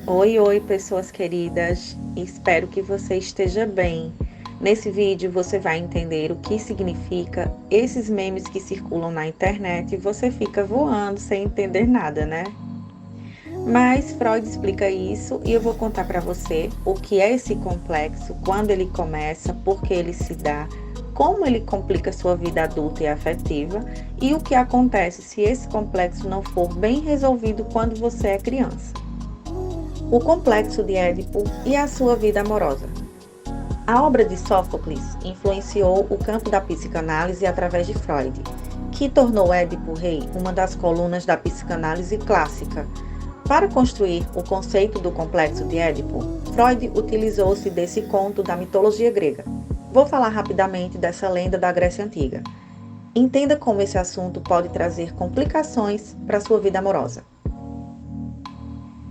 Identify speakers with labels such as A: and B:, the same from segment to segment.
A: Oi, oi, pessoas queridas. Espero que você esteja bem. Nesse vídeo você vai entender o que significa esses memes que circulam na internet e você fica voando sem entender nada, né? Mas Freud explica isso e eu vou contar para você o que é esse complexo, quando ele começa, por que ele se dá, como ele complica sua vida adulta e afetiva e o que acontece se esse complexo não for bem resolvido quando você é criança. O complexo de Édipo e a sua vida amorosa. A obra de Sófocles influenciou o campo da psicanálise através de Freud, que tornou Édipo Rei uma das colunas da psicanálise clássica. Para construir o conceito do complexo de Édipo, Freud utilizou-se desse conto da mitologia grega. Vou falar rapidamente dessa lenda da Grécia Antiga. Entenda como esse assunto pode trazer complicações para sua vida amorosa.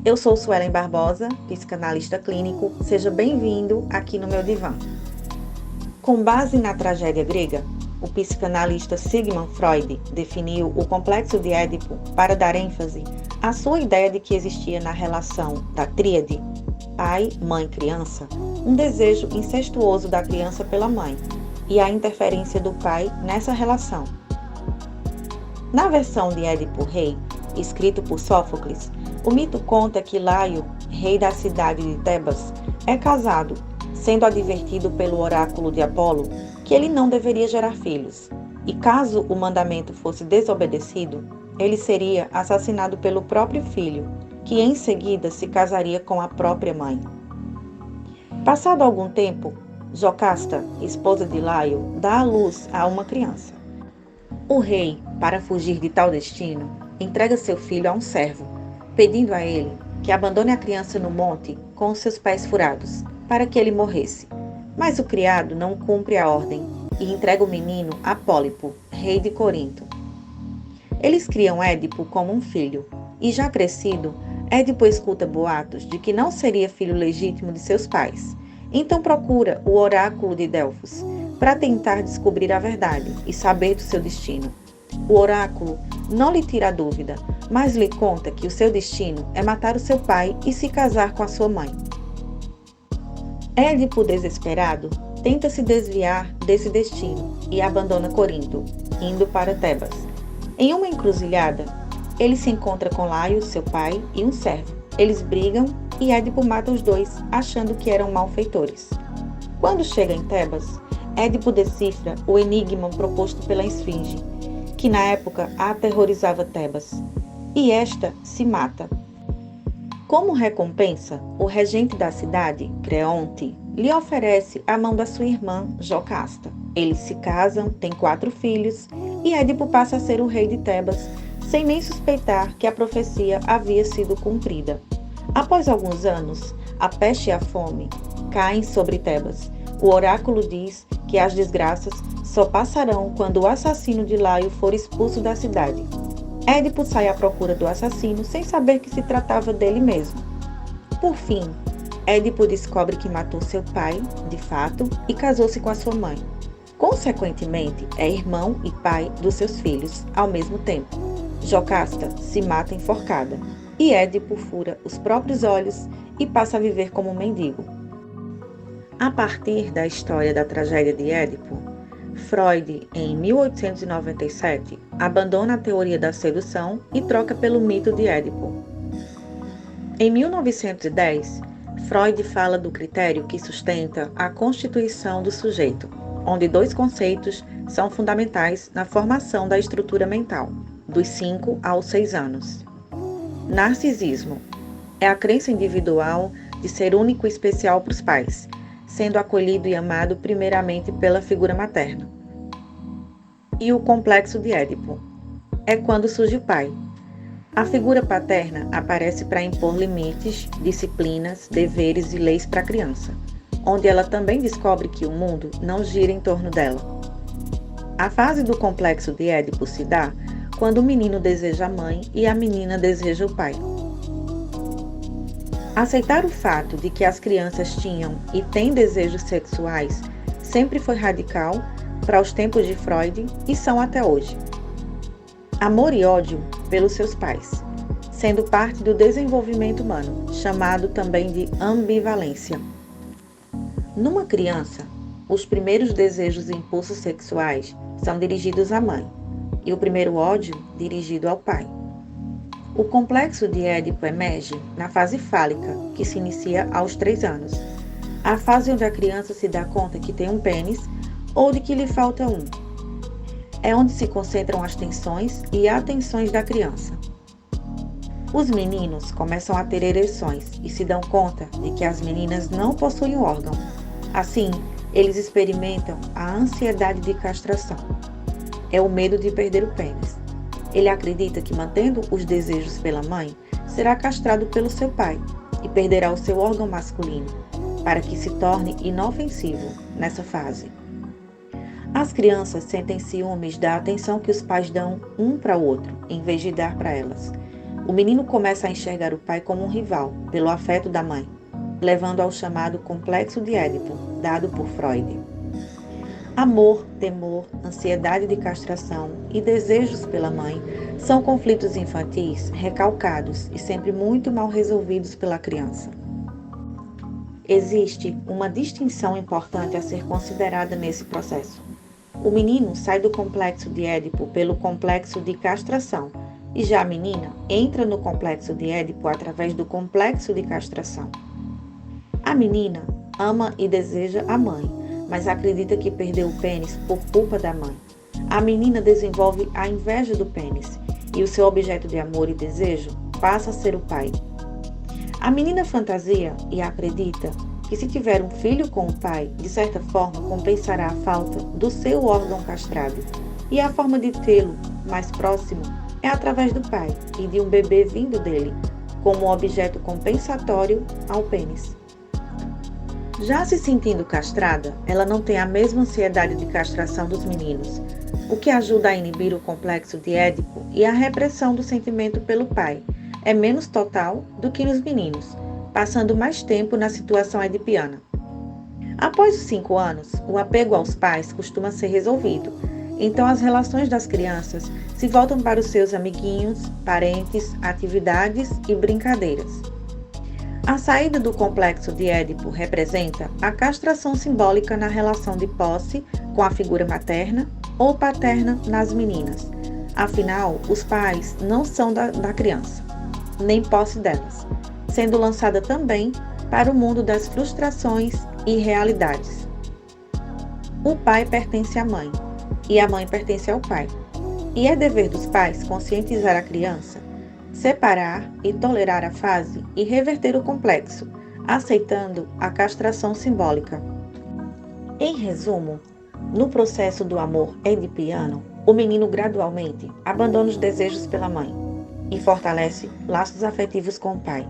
A: Eu sou Suelen Barbosa, psicanalista clínico. Seja bem-vindo aqui no meu divã. Com base na tragédia grega, o psicanalista Sigmund Freud definiu o complexo de Édipo para dar ênfase à sua ideia de que existia na relação da tríade pai, mãe, criança, um desejo incestuoso da criança pela mãe e a interferência do pai nessa relação. Na versão de Édipo Rei, escrito por Sófocles, o mito conta que Laio, rei da cidade de Tebas, é casado, sendo advertido pelo oráculo de Apolo que ele não deveria gerar filhos, e caso o mandamento fosse desobedecido, ele seria assassinado pelo próprio filho, que em seguida se casaria com a própria mãe. Passado algum tempo, Jocasta, esposa de Laio, dá à luz a uma criança. O rei, para fugir de tal destino, entrega seu filho a um servo, pedindo a ele que abandone a criança no monte com os seus pés furados, para que ele morresse. Mas o criado não cumpre a ordem e entrega o menino a Pólipo, rei de Corinto. Eles criam Édipo como um filho, e já crescido, Édipo escuta boatos de que não seria filho legítimo de seus pais. Então procura o oráculo de Delfos para tentar descobrir a verdade e saber do seu destino. O oráculo não lhe tira a dúvida, mas lhe conta que o seu destino é matar o seu pai e se casar com a sua mãe. Édipo, desesperado, tenta se desviar desse destino e abandona Corinto, indo para Tebas. Em uma encruzilhada, ele se encontra com Laio, seu pai, e um servo. Eles brigam e Édipo mata os dois, achando que eram malfeitores. Quando chega em Tebas, Édipo decifra o enigma proposto pela esfinge, que na época aterrorizava Tebas, e esta se mata. Como recompensa, o regente da cidade, Creonte, lhe oferece a mão da sua irmã, Jocasta. Eles se casam, têm 4 filhos, e Édipo passa a ser o rei de Tebas, sem nem suspeitar que a profecia havia sido cumprida. Após alguns anos, a peste e a fome caem sobre Tebas. O oráculo diz que as desgraças só passarão quando o assassino de Laio for expulso da cidade. Édipo sai à procura do assassino sem saber que se tratava dele mesmo. Por fim, Édipo descobre que matou seu pai, de fato, e casou-se com a sua mãe. Consequentemente, é irmão e pai dos seus filhos, ao mesmo tempo. Jocasta se mata enforcada, e Édipo fura os próprios olhos e passa a viver como um mendigo. A partir da história da tragédia de Édipo, Freud, em 1897, abandona a teoria da sedução e troca pelo mito de Édipo. Em 1910, Freud fala do critério que sustenta a constituição do sujeito, onde 2 conceitos são fundamentais na formação da estrutura mental, dos 5 aos 6 anos. Narcisismo é a crença individual de ser único e especial para os pais, sendo acolhido e amado primeiramente pela figura materna. E o complexo de Édipo é quando surge o pai. A figura paterna aparece para impor limites, disciplinas, deveres e leis para a criança, onde ela também descobre que o mundo não gira em torno dela. A fase do complexo de Édipo se dá quando o menino deseja a mãe e a menina deseja o pai. Aceitar o fato de que as crianças tinham e têm desejos sexuais sempre foi radical para os tempos de Freud e são até hoje. Amor e ódio pelos seus pais. sendo parte do desenvolvimento humano, chamado também de ambivalência. Numa criança, os primeiros desejos e impulsos sexuais são dirigidos à mãe e o primeiro ódio dirigido ao pai. O complexo de Édipo emerge na fase fálica, que se inicia aos 3 anos, a fase onde a criança se dá conta que tem um pênis ou de que lhe falta um. É onde se concentram as tensões e atenções da criança. Os meninos começam a ter ereções e se dão conta de que as meninas não possuem o órgão. Assim, eles experimentam a ansiedade de castração. É o medo de perder o pênis. Ele acredita que, mantendo os desejos pela mãe, será castrado pelo seu pai e perderá o seu órgão masculino, para que se torne inofensivo nessa fase. As crianças sentem ciúmes da atenção que os pais dão um para o outro, em vez de dar para elas. O menino começa a enxergar o pai como um rival, pelo afeto da mãe, levando ao chamado complexo de Édipo, dado por Freud. Amor, temor, ansiedade de castração e desejos pela mãe são conflitos infantis recalcados e sempre muito mal resolvidos pela criança. Existe uma distinção importante a ser considerada nesse processo. O menino sai do complexo de Édipo pelo complexo de castração, e já a menina entra no complexo de Édipo através do complexo de castração. A menina ama e deseja a mãe, mas acredita que perdeu o pênis por culpa da mãe. A menina desenvolve a inveja do pênis e o seu objeto de amor e desejo passa a ser o pai. A menina fantasia e acredita que se tiver um filho com o pai, de certa forma compensará a falta do seu órgão castrado. E a forma de tê-lo mais próximo é através do pai e de um bebê vindo dele, como objeto compensatório ao pênis. Já se sentindo castrada, ela não tem a mesma ansiedade de castração dos meninos, o que ajuda a inibir o complexo de Édipo, e a repressão do sentimento pelo pai é menos total do que nos meninos, passando mais tempo na situação edipiana. Após os 5 anos, o apego aos pais costuma ser resolvido, então as relações das crianças se voltam para os seus amiguinhos, parentes, atividades e brincadeiras. A saída do complexo de Édipo representa a castração simbólica na relação de posse com a figura materna ou paterna nas meninas. Afinal, os pais não são da criança, nem posse delas, sendo lançada também para o mundo das frustrações e realidades. O pai pertence à mãe e a mãe pertence ao pai. E é dever dos pais conscientizar a criança, separar e tolerar a fase e reverter o complexo, aceitando a castração simbólica. Em resumo, no processo do amor edipiano, o menino gradualmente abandona os desejos pela mãe e fortalece laços afetivos com o pai.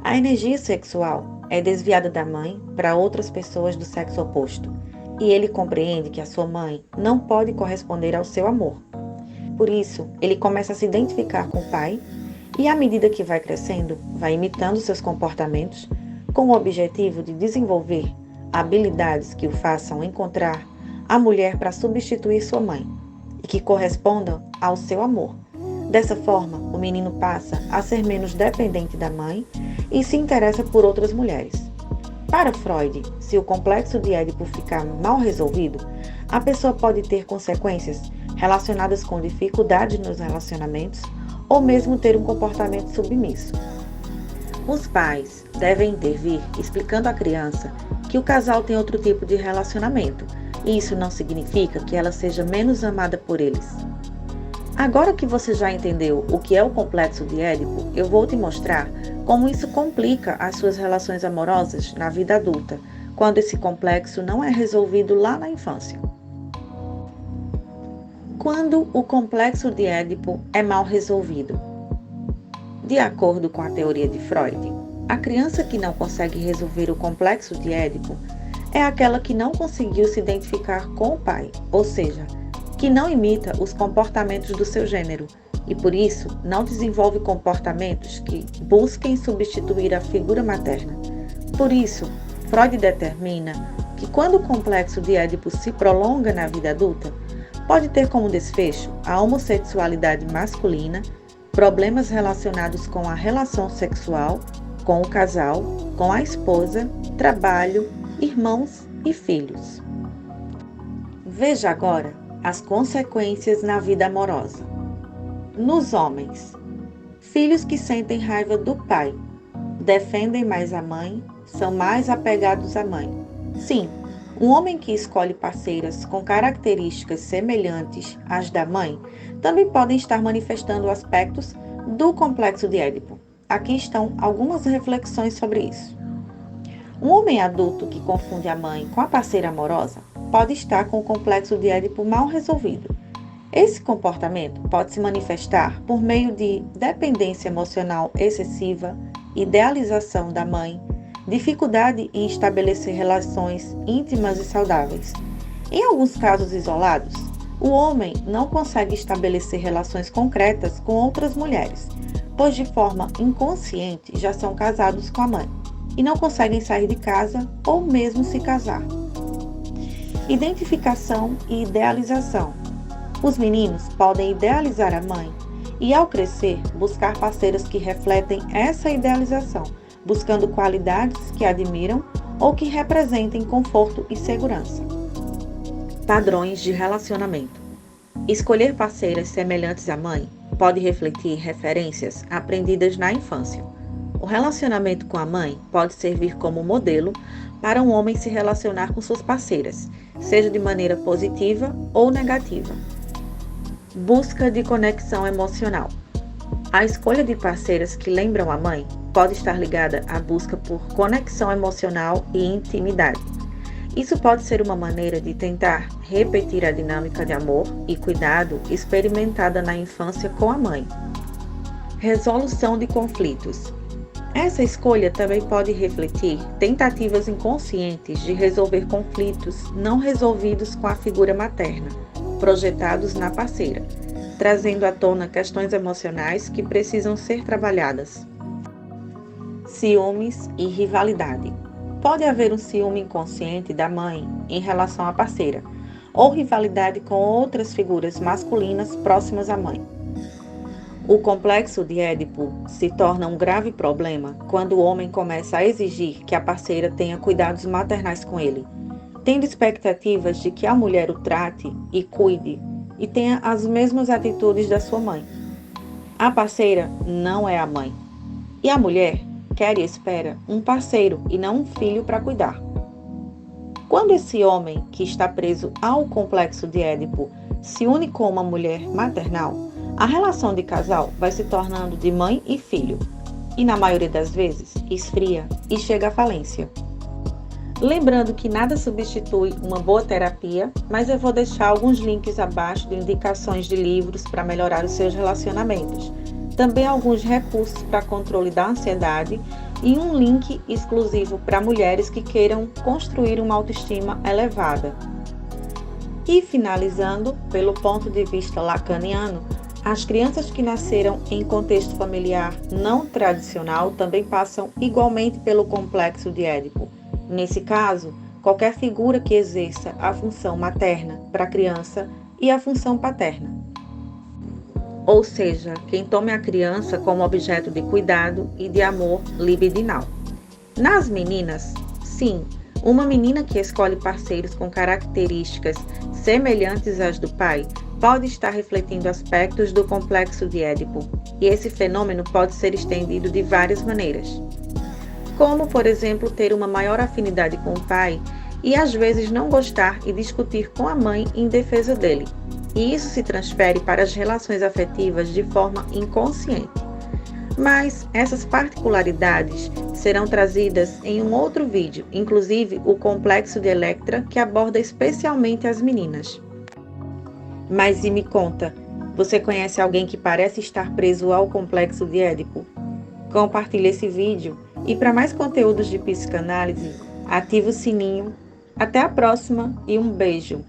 A: A energia sexual é desviada da mãe para outras pessoas do sexo oposto, e ele compreende que a sua mãe não pode corresponder ao seu amor. Por isso, ele começa a se identificar com o pai e, à medida que vai crescendo, vai imitando seus comportamentos com o objetivo de desenvolver habilidades que o façam encontrar a mulher para substituir sua mãe e que correspondam ao seu amor. Dessa forma, o menino passa a ser menos dependente da mãe e se interessa por outras mulheres. Para Freud, se o complexo de Édipo ficar mal resolvido, a pessoa pode ter consequências relacionadas com dificuldades nos relacionamentos ou mesmo ter um comportamento submisso. Os pais devem intervir explicando à criança que o casal tem outro tipo de relacionamento, e isso não significa que ela seja menos amada por eles. Agora que você já entendeu o que é o complexo de Édipo, eu vou te mostrar como isso complica as suas relações amorosas na vida adulta, quando esse complexo não é resolvido lá na infância. Quando o complexo de Édipo é mal resolvido? De acordo com a teoria de Freud, a criança que não consegue resolver o complexo de Édipo é aquela que não conseguiu se identificar com o pai, ou seja, que não imita os comportamentos do seu gênero e, por isso, não desenvolve comportamentos que busquem substituir a figura materna. Por isso, Freud determina que quando o complexo de Édipo se prolonga na vida adulta, pode ter como desfecho a homossexualidade masculina problemas relacionados com a relação sexual, com o casal, com a esposa, trabalho, irmãos e filhos. Veja agora as consequências na vida amorosa. Nos homens, filhos que sentem raiva do pai, defendem mais a mãe, são mais apegados à mãe. Sim, um homem que escolhe parceiras com características semelhantes às da mãe também podem estar manifestando aspectos do complexo de Édipo. Aqui estão algumas reflexões sobre isso. Um homem adulto que confunde a mãe com a parceira amorosa pode estar com o complexo de Édipo mal resolvido. Esse comportamento pode se manifestar por meio de dependência emocional excessiva, idealização da mãe, dificuldade em estabelecer relações íntimas e saudáveis. Em alguns casos isolados, o homem não consegue estabelecer relações concretas com outras mulheres, pois de forma inconsciente já são casados com a mãe e não conseguem sair de casa ou mesmo se casar. Identificação e idealização. Os meninos podem idealizar a mãe e, ao crescer, buscar parceiras que refletem essa idealização, buscando qualidades que admiram ou que representem conforto e segurança. Padrões de relacionamento. Escolher parceiras semelhantes à mãe pode refletir referências aprendidas na infância. O relacionamento com a mãe pode servir como modelo para um homem se relacionar com suas parceiras, seja de maneira positiva ou negativa. Busca de conexão emocional. A escolha de parceiras que lembram a mãe pode estar ligada à busca por conexão emocional e intimidade. Isso pode ser uma maneira de tentar repetir a dinâmica de amor e cuidado experimentada na infância com a mãe. Resolução de conflitos. Essa escolha também pode refletir tentativas inconscientes de resolver conflitos não resolvidos com a figura materna, projetados na parceira, trazendo à tona questões emocionais que precisam ser trabalhadas. Ciúmes e rivalidade. Pode haver um ciúme inconsciente da mãe em relação à parceira, ou rivalidade com outras figuras masculinas próximas à mãe. O complexo de Édipo se torna um grave problema quando o homem começa a exigir que a parceira tenha cuidados maternais com ele, tendo expectativas de que a mulher o trate e cuide e tenha as mesmas atitudes da sua mãe. A parceira não é a mãe, e a mulher quer e espera um parceiro e não um filho para cuidar. Quando esse homem, que está preso ao complexo de Édipo, se une com uma mulher maternal, a relação de casal vai se tornando de mãe e filho, e na maioria das vezes esfria e chega à falência. Lembrando que nada substitui uma boa terapia, mas eu vou deixar alguns links abaixo de indicações de livros para melhorar os seus relacionamentos. Também alguns recursos para controle da ansiedade e um link exclusivo para mulheres que queiram construir uma autoestima elevada. E finalizando, pelo ponto de vista lacaniano, as crianças que nasceram em contexto familiar não tradicional também passam igualmente pelo complexo de Édipo. Nesse caso, qualquer figura que exerça a função materna para a criança e a função paterna. Ou seja, quem tome a criança como objeto de cuidado e de amor libidinal. Nas meninas, sim, uma menina que escolhe parceiros com características semelhantes às do pai pode estar refletindo aspectos do complexo de Édipo, e esse fenômeno pode ser estendido de várias maneiras. Como, por exemplo, ter uma maior afinidade com o pai e às vezes não gostar e discutir com a mãe em defesa dele. E isso se transfere para as relações afetivas de forma inconsciente. Mas essas particularidades serão trazidas em um outro vídeo, inclusive o complexo de Electra, que aborda especialmente as meninas. Mas e me conta, você conhece alguém que parece estar preso ao complexo de Édipo? Compartilhe esse vídeo e para mais conteúdos de psicanálise, ative o sininho. Até a próxima e um beijo!